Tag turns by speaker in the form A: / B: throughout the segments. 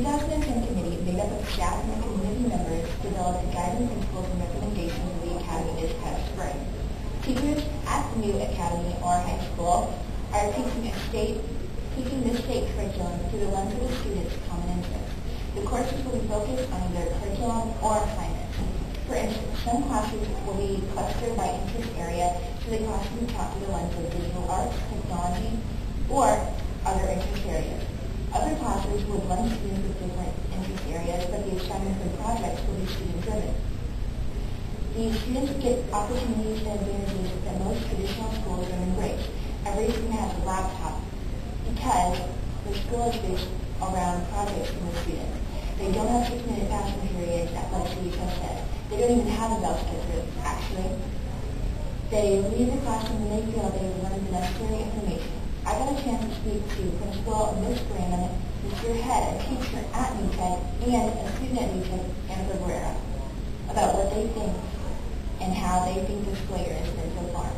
A: 2010 committee made up of staff and community members developed guiding principles and recommendations of the academy this past spring. Teachers at the new academy or high school are teaching the state curriculum through the lens of the students' common interests. The courses will be focused on either curriculum or assignments. For instance, some classes will be clustered by interest area, so the classes will be taught through the lens of digital arts, technology, or other interest areas. Other classes will blend students with different interest areas, but the assignments and projects will be student-driven. These students get opportunities and advantages that most traditional schools don't embrace. Every student has a laptop because the school is based around projects from the students. They don't have 6-minute passing periods, like Lisa said. They don't even have a bell schedule, actually. They leave the classroom when they feel they have learned the necessary information. I got a chance to speak to Principal Ms. Brandon, Mr. Head, a teacher at NewTech, and a student at NewTech, Anna Cabrera, about what they think and how they think the school year has been so far.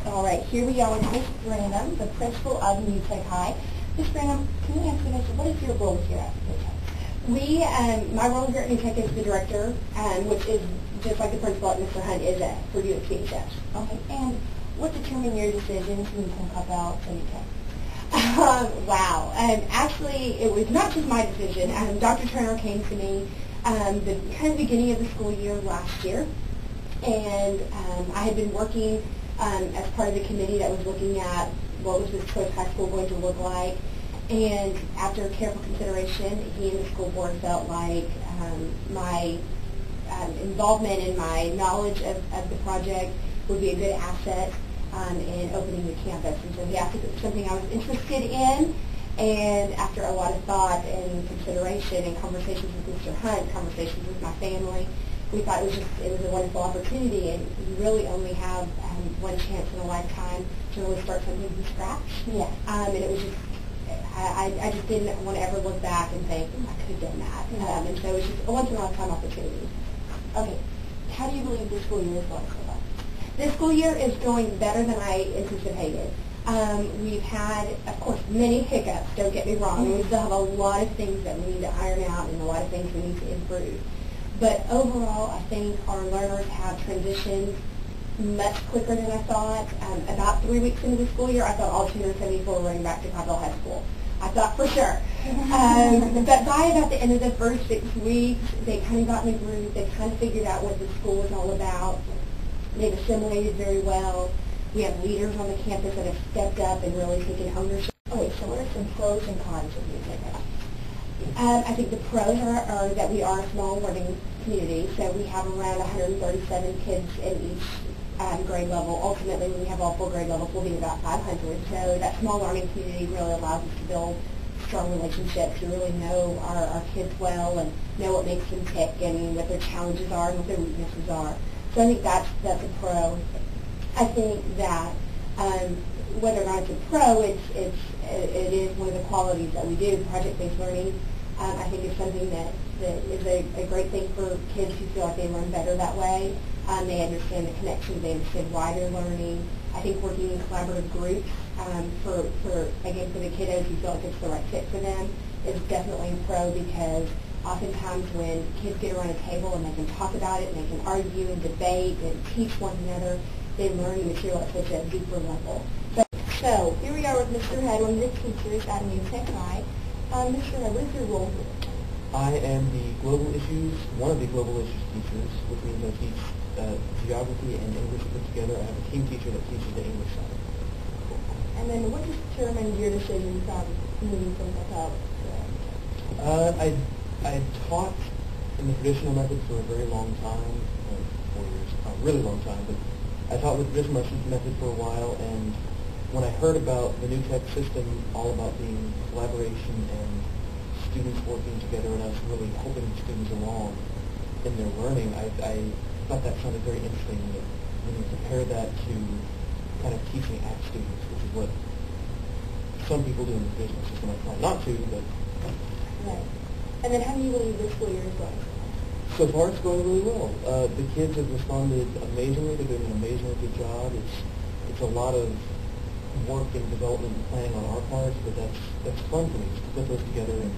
A: All right, here we are with Ms. Branham, the principal of NewTech High. Ms. Branham, can you answer this? What is your role here at NewTech?
B: My role here at NewTech is the director, which is just like the principal at Mr. Hunt is at for USPHS.
A: Okay, and what determined your decision to help out NewTech?
B: Wow. Actually, it was not just my decision. Dr. Turner came to me the kind of beginning of the school year last year, and I had been working as part of the committee that was looking at what was this choice high school going to look like. And after careful consideration, he and the school board felt like my involvement and my knowledge of the project would be a good asset in opening the campus. And so he asked if it was something I was interested in. And after a lot of thought and consideration and conversations with Mr. Hunt, conversations with my family, we thought it was a wonderful opportunity. And you really only have one chance in a lifetime to really start something from scratch.
A: Yeah.
B: And it was just, I just didn't want to ever look back and think, I could have done that.
A: Yeah.
B: And so it was just a once in a lifetime opportunity.
A: Okay. How do you believe this school year is going so far?
B: This school year is going better than I anticipated. We've had, of course, many hiccups, don't get me wrong. We still have a lot of things that we need to iron out and a lot of things we need to improve. But overall, I think our learners have transitioned much quicker than I thought. About 3 weeks into the school year, I thought all 274 were running back to Coppell High School. I thought for sure. But by about the end of the first 6 weeks, they kind of got in the groove. They kind of figured out what the school was all about. They've assimilated very well. We have leaders on the campus that have stepped up and really taken ownership.
A: Okay, so what are some pros and cons of NewTech?
B: I think the pros are that we are a small learning community, so we have around 137 kids in each grade level. Ultimately, when we have all 4 grade levels, we'll be about 500. So that small learning community really allows us to build strong relationships, to really know our kids well and know what makes them tick and what their challenges are and what their weaknesses are. So I think that's a pro. I think that whether or not it's a pro, it is one of the qualities that we do. Project-based learning, I think, is something that is a great thing for kids who feel like they learn better that way. They understand the connections, they understand why they're learning. I think working in collaborative groups for the kiddos who feel like it's the right fit for them is definitely a pro, because oftentimes when kids get around a table and they can talk about it and they can argue and debate and teach one another, they learn the material at such a deeper level.
A: So here we are with Mr. Head, one of the teachers at NewTech High. Mr. Head, what is your role here?
C: I am one of the global issues teachers, which means I teach geography and English put together. I have a team teacher that teaches the English side.
A: And then what determined your decision from moving from Coppell to
C: I taught in the traditional method for a very long time, 4 years, a really long time, but I taught with the traditional method for a while, and when I heard about the NewTech system, all about being collaboration and students working together and us really helping students along in their learning, I thought that sounded very interesting. When you compare that to kind of teaching at students, which is what some people do in the traditional system. I try not to, but...
A: Right. And then how do you believe this school year is going?
C: So far, it's going really well. The kids have responded amazingly. They're doing an amazingly good job. It's a lot of work and development and planning on our part, but that's fun for me to put those together and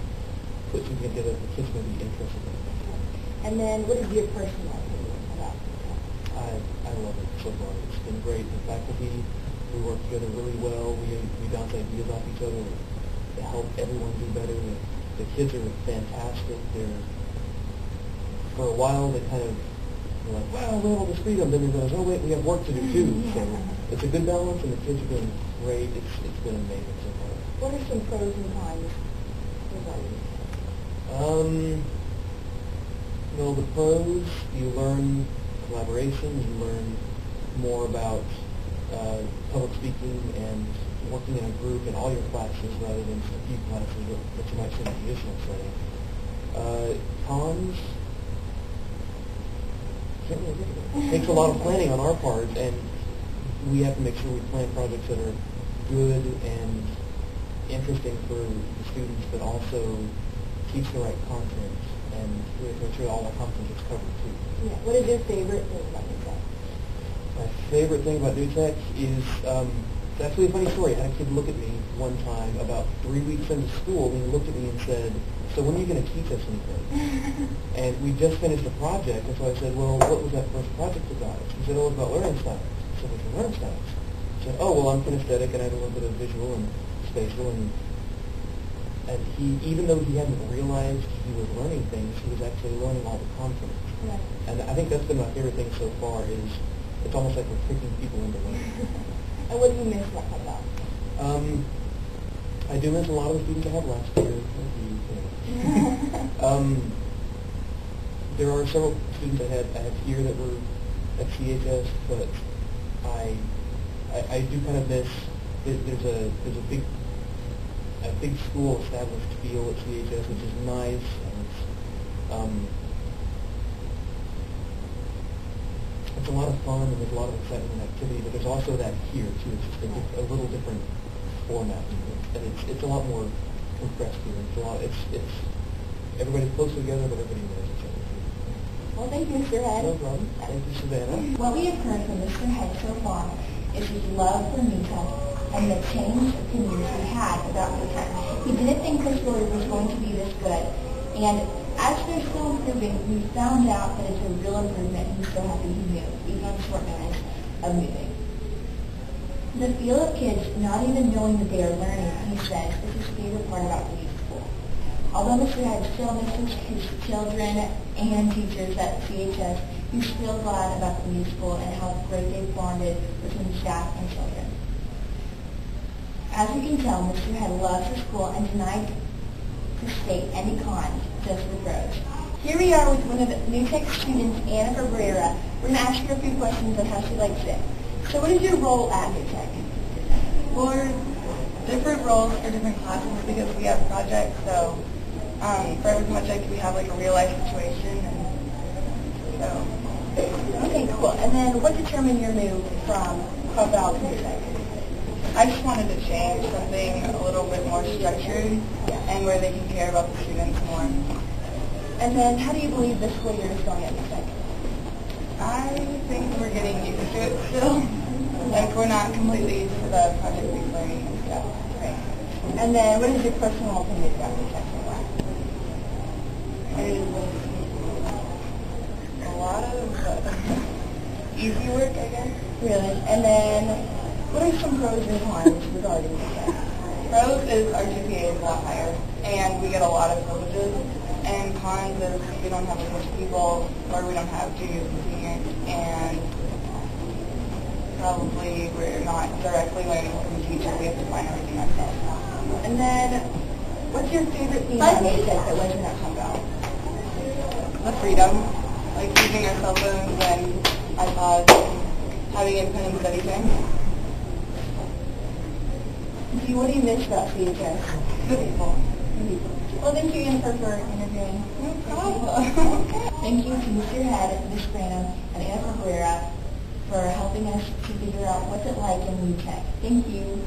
C: put something together that the kids may be interested in.
B: And then what is your personal opinion about it?
C: I love it so far. It's been great. The faculty, we work together really well. We bounce ideas off each other to help everyone do better. The kids are fantastic. For a while, they kind of were like, wow, we have all this freedom. Then they realize, oh, wait, we have work to do too. So it's a good balance, and the kids are doing great. It's been amazing so far.
B: What are some pros and cons about it?
C: Well, the pros, you learn collaboration, you learn more about public speaking and working in a group in all your classes rather than just a few classes that you might see in a traditional setting. Cons, can't really think of it. It takes a lot of planning on our part, and we have to make sure we plan projects that are good and interesting for the students, but also teach the right content, and we have to make sure all the content is covered too.
B: Yeah. What is your favorite thing about New Tech?
C: My favorite thing about New Tech is, it's actually a funny story. I had a kid look at me one time about 3 weeks into school, and he looked at me and said, so when are you going to teach us anything? And we just finished a project, and so I said, well, what was that first project about? He said, oh, it was about learning styles. I said, what's learning styles? He said, oh, well, I'm kinesthetic, and I have a little bit of visual and spatial, and he, even though he hadn't realized he was learning things, he was actually learning all the content.
B: Right.
C: And I think that's been my favorite thing so far is it's almost like we're tricking people into learning.
B: And what do you miss about that?
C: I do miss a lot of the students I had last year. There are several students I had here that were at CHS, but I do kind of miss, there's a big school established feel at CHS, which is nice, and it's a lot of fun, and there's a lot of excitement and activity, but there's also that here too. It's just a little different format, and it's a lot more compressed here. It's everybody's close together, but everybody knows each other.
B: Well, thank you, Mr. Head.
C: No problem. Thank you, Savannah.
A: What we have heard from Mr. Head so far is his love for New Tech and the changed opinions he had about New Tech. He didn't think this story was going to be this good, and as they're still improving, we found out that it's a real improvement, and he's so happy he moved, even on short notice of moving. The feel of kids not even knowing that they are learning, he says, is his favorite part about the new school. Although Mr. Head still misses his children and teachers at CHS, he's still glad about the new school and how great they've bonded between staff and children. As we can tell, Mr. Head loves the school and denied to state any cons, just the pros. Here we are with one of New Tech students, Anna Cabrera. We're going to ask her a few questions on how she likes it. So what is your role at New Tech?
D: Well, we're different roles for different classes because we have projects, so for every project we have like a real life situation, and so.
A: Okay, cool. And then what determined your move from Cobell to New Tech?
D: I just wanted to change something a little bit more structured and where they can care about the students more.
A: And then how do you believe this school year is going at New Tech?
D: I think we're getting used to it still. Like we're not completely used to the project-based learning and stuff.
A: Right. And then what is your personal opinion about New Tech so far?
D: A lot of easy work, I guess.
A: Really? And then what are some pros and cons regarding New Tech?
D: Pros is our GPA is a lot higher, and we get a lot of privileges. And cons is we don't have as much people, or we don't have juniors and seniors, and probably we're not directly learning from the teacher. We have to find everything ourselves.
A: And then what's your favorite thing about New Tech that wasn't at Cobell?
D: The freedom, like using our cell phones and iPods, and having independent study time.
A: What do you miss about CHS?
D: The people.
A: Well, thank you again for interviewing.
D: No problem.
A: Thank you to Mr. Head, Ms. Branham, and Anna Cabrera for helping us to figure out what's it like in New Tech. Thank you.